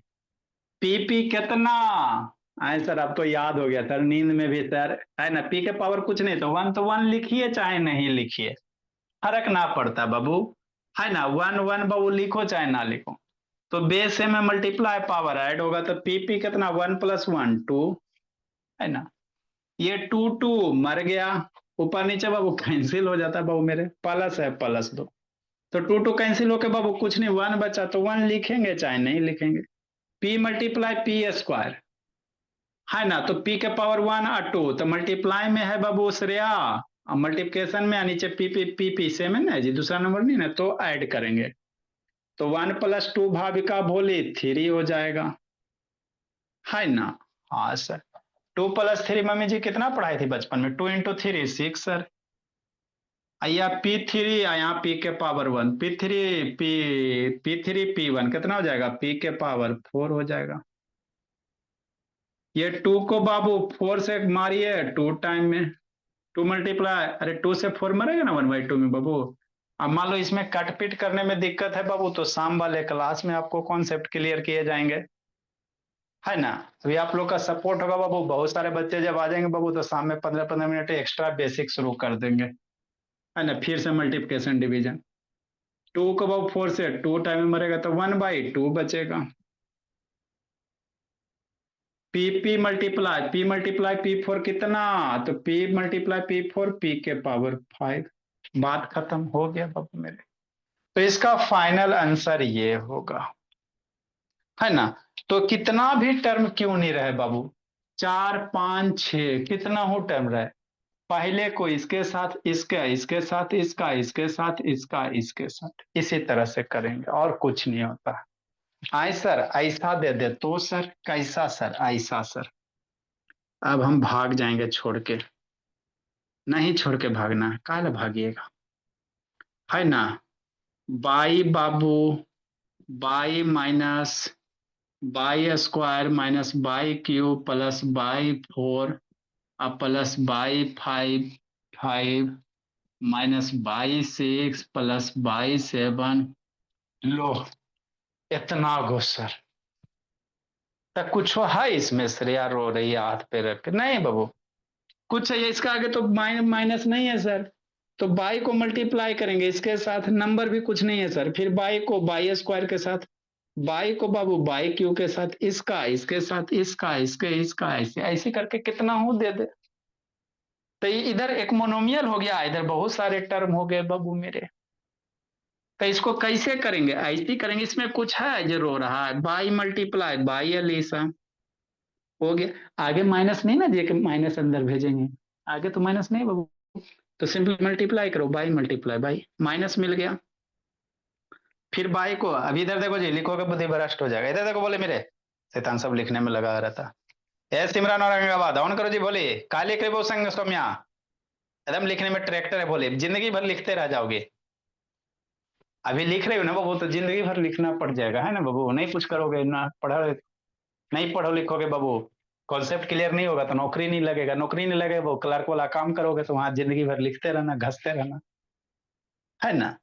पी पी कितना? आए सर, अब तो याद हो गया सर, नींद में भी सर, है ना? पी के पावर कुछ नहीं, तो वन लिखिए चाहे नहीं लिखिए, फर्क ना पड़ता बाबू, है ना? वन वन बाबू, लिखो चाहे ना लिखो। तो बेस से में मल्टीप्लाई पावर ऐड होगा, तो पी पी कितना? 1 + 1 2, है ना? ये 2 2 मर गया, ऊपर नीचे बाबू कैंसिल हो जाता है बाबू मेरे, प्लस है प्लस दो, तो 2 2 कैंसिल होके बाबू कुछ नहीं, वन बचा, तो वन लिखेंगे चाहे नहीं लिखेंगे। पी मल्टीप्लाई पी स्क्वायर, है ना? तो पी के पावर 1 और 2, तो मल्टीप्लाई में है बाबू श्रेया, और मल्टीप्लिकेशन में नीचे P P P P same है ना जी, दूसरा नंबर नहीं ना, तो ऐड करेंगे, तो 1 + 2 भाविका भोली 3 हो जाएगा, है ना? हाँ सर। 2 + 3 मम्मी जी कितना पढ़ाई थी बचपन में? 2 × 3 6 सर। या P3, यहाँ पी के पावर 1, P3 P1 कितना हो जाएगा? पी के पावर 4 हो जाएगा। ये 2 को बाबू 4 से मारिए 2 टाइम में, 2 × अरे 2 से 4 मरेगा ना 1/2 में बाबू। अब मान लो इसमें कट पिट करने में दिक्कत है बाबू, तो शाम वाले क्लास में आपको कॉन्सेप्ट क्लियर किए जाएंगे, है ना? अभी आप लोग का सपोर्ट होगा बाबू, बहुत सारे बच्चे जब आ जाएंगे बाबू, तो शाम में 15 15 मिनट एक्स्ट्रा बेसिक शुरू कर देंगे, है ना? फिर से मल्टीप्लिकेशन डिवीजन, 2 को बाबू 4 से 2 टाइम में मरेगा, तो 1/2 बचेगा। पी मल्टीप्लाई पी फोर कितना, तो P multiply P four P के पावर 5। बात खत्म हो गया बाबू मेरे। तो इसका फाइनल आंसर ये होगा, है ना। तो कितना भी टर्म क्यों नहीं रहे बाबू, 4 5 6 कितना हो टर्म रहे, पहले को इसके साथ इसका, इसके साथ इसका, इसके साथ इसका, इसके साथ, इसी तरह से करेंगे और कुछ नहीं होता। आए सर ऐसा दे दे तो सर, कैसा सर, ऐसा सर। अब हम भाग जाएंगे छोड़ के, नहीं छोड़ के भागना है, काहे भागिएगा, है ना। बाई बाबू, y minus y square minus y cube plus y four अब plus y five, five minus y six plus y seven. लो, इतना गुस्सा तक कुछ है इसमें, श्रेया रो रही है हाथ पे रख के, नहीं बाबू कुछ है इसका आगे तो माइनस नहीं है सर। तो बाई को मल्टीप्लाई करेंगे इसके साथ, नंबर भी कुछ नहीं है सर, फिर बाई को बाई स्क्वायर के साथ, बाई को बाबू बाई क्यू के साथ, इसका इसके साथ, इसका इसके इसका, ऐसे ऐसे करके कितना हो दे दे। तो इधर एक मोनोमियल हो गया, इधर बहुत सारे टर्म हो गए बाबू मेरे। तो इसको कैसे करेंगे, ऐसे करेंगे, इसमें कुछ है जो रो रहा है, बाई मल्टीप्लाई बाई एलिसा हो गया। आगे माइनस नहीं ना दिए कि माइनस अंदर भेजेंगे, आगे तो माइनस नहीं बाबू। तो सिंपल मल्टीप्लाई करो, बाई मल्टीप्लाई बाई, माइनस मिल गया। फिर बाई को अभी इधर देखो जी, लिखोगे बुद्धि भ्रष्ट हो जाएगा, इधर देखो बोले मेरे, शैतान सब लिखने में लगा रहता। ए सिमरन औरंगाबाद ऑन करो जी, बोलिए का लिख रहे वो संग सौम्या, एकदम लिखने में ट्रैक्टर है, बोले जिंदगी भर लिखते रह जाओगे। अभी लिख रहे हो ना बाबू, तो जिंदगी भर लिखना पड़ जाएगा, है ना बाबू, नहीं कुछ करोगे ना, पढ़ो नहीं पढ़ो लिखोगे बाबू, कॉन्सेप्ट क्लियर नहीं होगा तो नौकरी नहीं लगेगा, नौकरी नहीं लगेगा वो क्लर्क वाला काम करोगे तो वहां जिंदगी भर लिखते रहना, घसते रहना, है ना।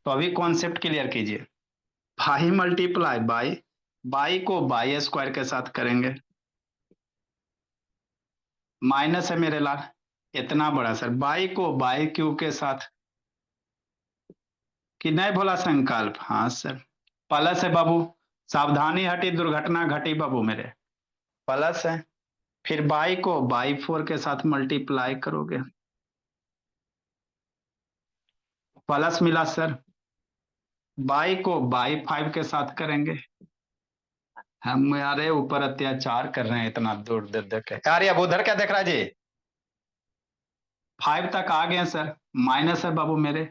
तो अभी कॉन्सेप्ट क्लियर कीजिए, फाइव मल्टीप्लाई बाई, बाई को बाई स्क्वायर के साथ करेंगे, माइनस है मेरे लाल, इतना बड़ा सर, बाई को बाई क्यू के साथ, कि नहीं भोला संकल्प, हाँ सर, प्लस है बाबू, सावधानी हटी दुर्घटना घटी बाबू मेरे, प्लस है। फिर बाई को बाई फोर के साथ मल्टीप्लाई करोगे, प्लस मिला सर। बाई को बाई फाइव के साथ करेंगे, हम यारे ऊपर अत्याचार कर रहे हैं इतना दूर दे दे के यार, अब उधर क्या देख रहा है जी, फाइव तक आ गए सर, माइनस है बाबू मेरे,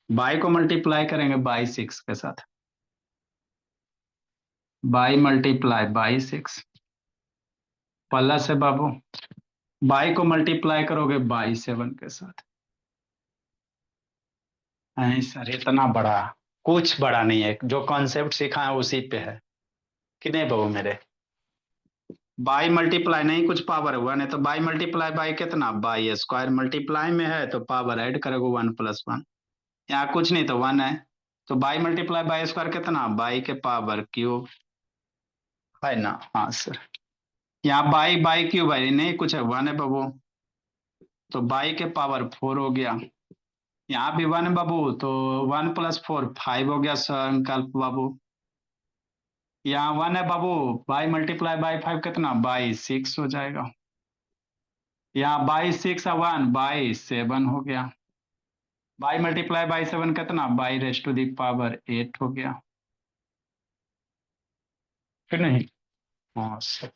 बाई को मल्टीप्लाई करेंगे बाई सिक्स के साथ, by multiply by six, plus है बाबू, बाई को मल्टीप्लाई करोगे बाई सेवन के साथ। नहीं सर इतना बड़ा कुछ बड़ा नहीं है, जो कॉन्सेप्ट सीखा है उसी पे है, कि नहीं बाबू मेरे। बाई मल्टीप्लाई नहीं कुछ पावर हुआ, नहीं तो बाई मल्टीप्लाई बाई कितना, बाई स्क्वायर, मल्टीप्लाई में है तो पावर ऐड करोगे वन प्लस वन, यहाँ कुछ नहीं तो वन है, तो बाई मल्टीप्लाई बाई स्क्वायर कितना, बाई के पावर क्यूब, है ना, हाँ सर। यहाँ बाई बाई क्यूब है नहीं कुछ है, वन है बाबू, तो बाई के पावर फोर हो गया, यहाँ भी वन है बाबू, तो वन प्लस फोर फाइव हो गया संकल्प बाबू। यहाँ वन है बाबू, बाई मल्टीप्लाई बाई फाइव कितना, बाई सिक्स हो जाएगा, यहाँ बाई सिक्स है वन, बाई सेवन हो गया, बाई मल्टीप्लाई बाई सेवन कितना, by raise to the power eight हो गया, फिर नहीं, हाँ सर।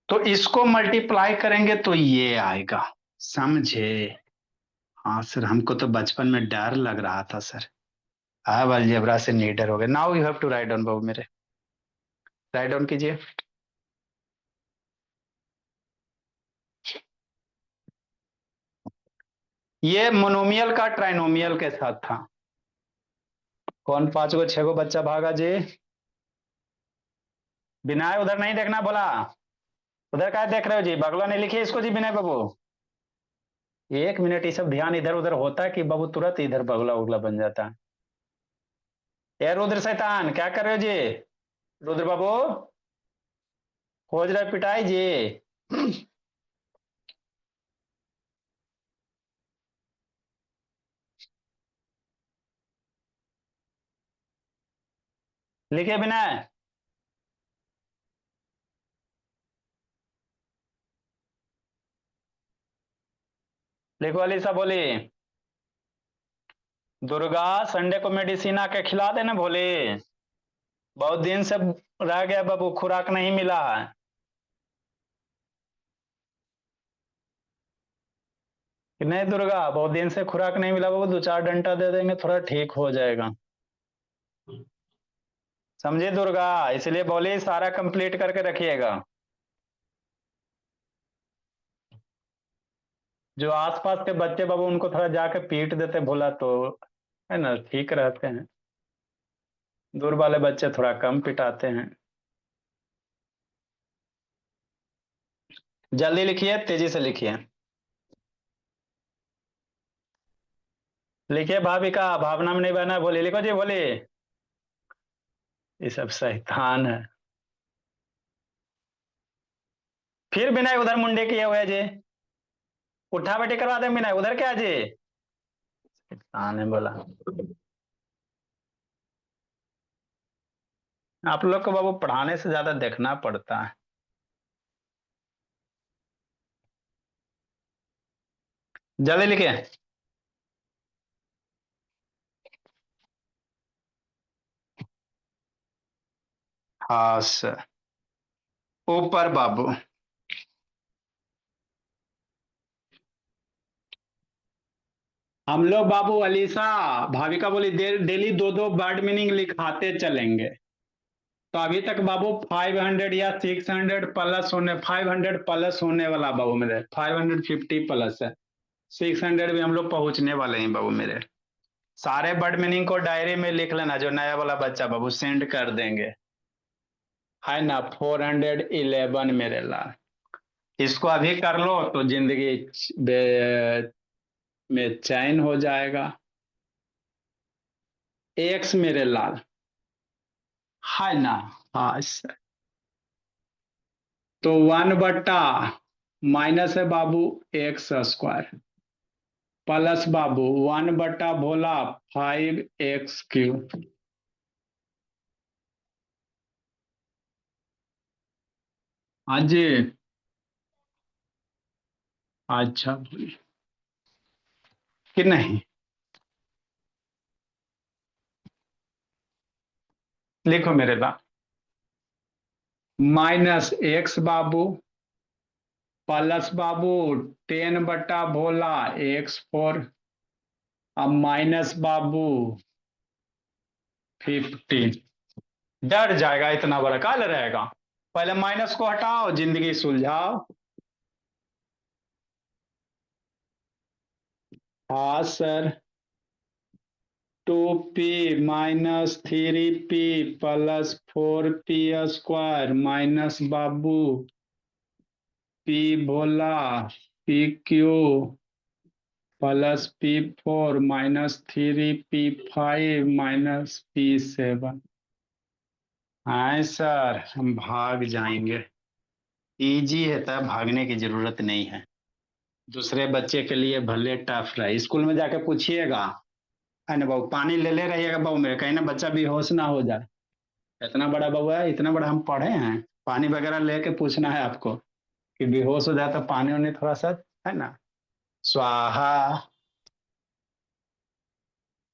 तो इसको मल्टीप्लाई करेंगे तो ये आएगा, समझे। हाँ सर, हमको तो बचपन में डर लग रहा था सर, अब अलजेब्रा से नीडर हो गए। Now you have to write down बाबू मेरे, राइट डाउन कीजिए। ये मोनोमियल का ट्राइनोमियल के साथ था। कौन पांच गो छह गो बच्चा भागा जी, विनय उधर नहीं देखना बोला, उधर क्या देख रहे हो जी, बगला नहीं लिखिए इसको जी विनय बाबू। एक मिनट, ये सब ध्यान इधर उधर होता है कि बाबू तुरंत इधर बगला उगला बन जाता है। ए रुद्र शैतान क्या कर रहे हो जी, रुद्र बाबू खोज रहे पिटाई जी। लिखे विनय, लिखो अलीसा बोली, दुर्गा संडे को मेडिसिन आके खिला देना बोले, बहुत दिन से रह गया बाबू, खुराक नहीं मिला है। कि नहीं दुर्गा, बहुत दिन से खुराक नहीं मिला बाबू, 2-4 डंडा दे देंगे थोड़ा ठीक हो जाएगा। समझे दुर्गा, इसलिए बोली सारा कंप्लीट करके रखिएगा। जो आसपास के बच्चे बाबू उनको थोड़ा जाके पीट देते भोला तो, है ना, ठीक रहते हैं। दूर वाले बच्चे थोड़ा कम पिटाते हैं। जल्दी लिखिए, तेजी से लिखिए। लिखिए भाविका, भावना में नहीं बना, बोलिए, लिखो जी बोलिए। ये सब शैतान है। फिर बिना उधर मुंडे किए हुए जी, उठा बैठी करवा दे बिना उधर क्या जी, शैतान है बोला। आप लोग को बाबू पढ़ाने से ज्यादा देखना पड़ता है। जल्दी लिखिए। हाँ सर, ऊपर बाबू। हम लोग बाबू अलीसा, भाविका बोली डेली दो दो वर्ड मीनिंग लिखाते चलेंगे। तो अभी तक बाबू 500 या 600 प्लस होने, 500 प्लस होने वाला बाबू मेरे, 550 प्लस है। 600 भी हम लोग पहुंचने वाले हैं बाबू मेरे। सारे वर्ड मीनिंग को डायरी में लिख लेना, जो नया वाला बच्चा बाबू सेंड कर देंगे, है ना। 411 मेरे लाल, इसको अभी कर लो तो जिंदगी में चैन हो जाएगा। एक्स मेरे लाल, है ना। हाँ सर। तो 1 बट्टा माइनस है बाबू एक्स स्क्वायर, प्लस बाबू 1 बट्टा भोला 5x³ हाँ जी। अच्छा कि नहीं, लिखो मेरे ला, -x बाबू प्लस बाबू 10 बट्टा भोला x4, अब माइनस बाबू 15। डर जाएगा, इतना बड़ा काल रहेगा। पहले माइनस को हटाओ, जिंदगी सुलझाओ। हाँ sir. 2p - 3p plus 4p² minus बाबू p भोला pq plus p4 -3p5 -p7। हाँ सर, हम भाग जाएंगे। इजी है, तब भागने की जरूरत नहीं है। दूसरे बच्चे के लिए भले टफ रहे, स्कूल में जाके पूछिएगा, है ना बाबू, पानी ले ले रहिएगा बाबू मेरे, कहीं ना बच्चा बेहोश ना हो जाए। इतना बड़ा बाबू है, इतना बड़ा हम पढ़े हैं, पानी वगैरह लेके पूछना है आपको, कि बेहोश हो जाए तो पानी उन्हें थोड़ा सा, है ना। स्वाहा।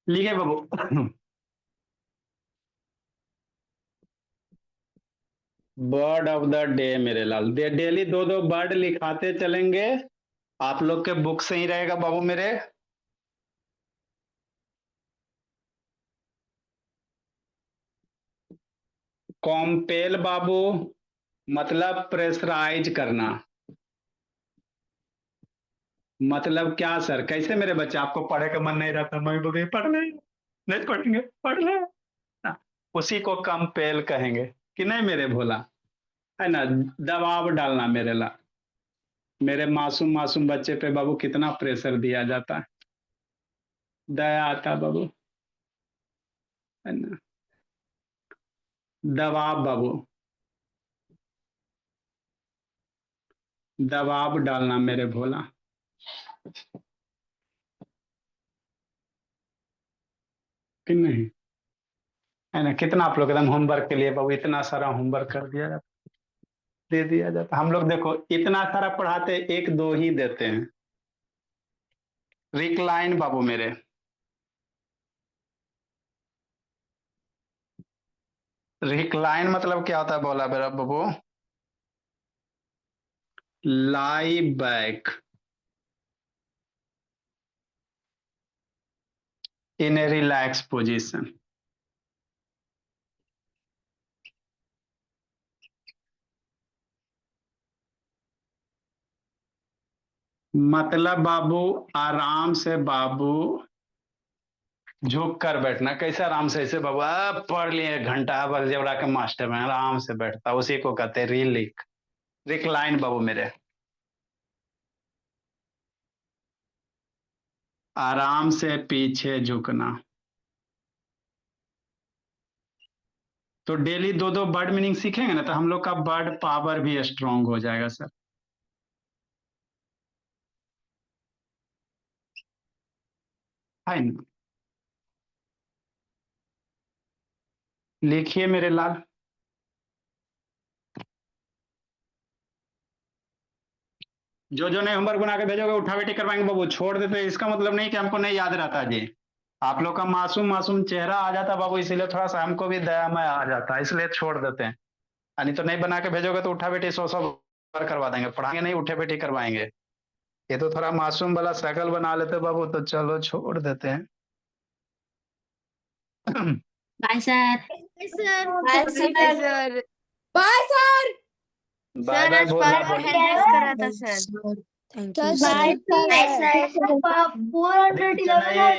लिखे बाबू। बर्ड ऑफ द डे मेरे लाल, डेली दो दो बर्ड लिखाते चलेंगे। आप लोग के बुक से ही रहेगा बाबू मेरे। कॉम्पेल बाबू मतलब प्रेशराइज करना। मतलब क्या सर, कैसे मेरे बच्चे, आपको पढ़े का मन नहीं रहता, मम्मी बोले पढ़ ले, नहीं पढ़ेंगे, पढ़ ले ना, उसी को कंपेल कहेंगे, कि नहीं मेरे भोला, है ना। दबाव डालना मेरे ला, मेरे मासूम मासूम बच्चे पे बाबू कितना प्रेशर दिया जाता है, दया आता बाबू, है ना। दबाव बाबू, दबाव डालना मेरे भोला, कि नहीं, है ना। कितना आप लोग एकदम होमवर्क के लिए बाबू इतना सारा होमवर्क कर दिया जाता, दे दिया जाता। हम लोग देखो इतना सारा पढ़ाते, एक दो ही देते हैं। रिक्लाइन बाबू मेरे, रिक्लाइन मतलब क्या होता है बोला मेरा बाबू? Lie back in a relax position. मतलब बाबू आराम से बाबू झुक कर बैठना। कैसे आराम से? ऐसे बाबू अब पढ़ लिए घंटा भर जेवरा के मास्टर में आराम से बैठता, उसी को कहते हैं रिक्लाइन बाबू मेरे। आराम से पीछे झुकना। तो डेली दो दो वर्ड मीनिंग सीखेंगे ना, तो हम लोग का वर्ड पावर भी स्ट्रांग हो जाएगा सर। है ना? लिखिए मेरे लाल। जो जो नहीं होमवर्क बना के भेजोगे उठा बैठी करवाएंगे बाबू, छोड़ देते इसका मतलब नहीं कि हमको नहीं याद रहता जी। आप लोग का मासूम मासूम चेहरा आ जाता बाबू, इसीलिए थोड़ा सा हमको भी दया में आ जाता है, इसलिए छोड़ देते हैं। नहीं तो नहीं बना के भेजोगे तो उठा बैठी 100 बार करवा देंगे, पढ़ाएंगे नहीं, उठे बैठी करवाएंगे। ये तो थोड़ा मासूम वाला शकल बना लेते बाबू, तो चलो छोड़ देते हैं। Bye sir. Bye sir. Bye sir. Bye bye आज बोलना पावर बोल। हेल्प करा था sir. Thank you sir, sir. Bye sir 411 नहीं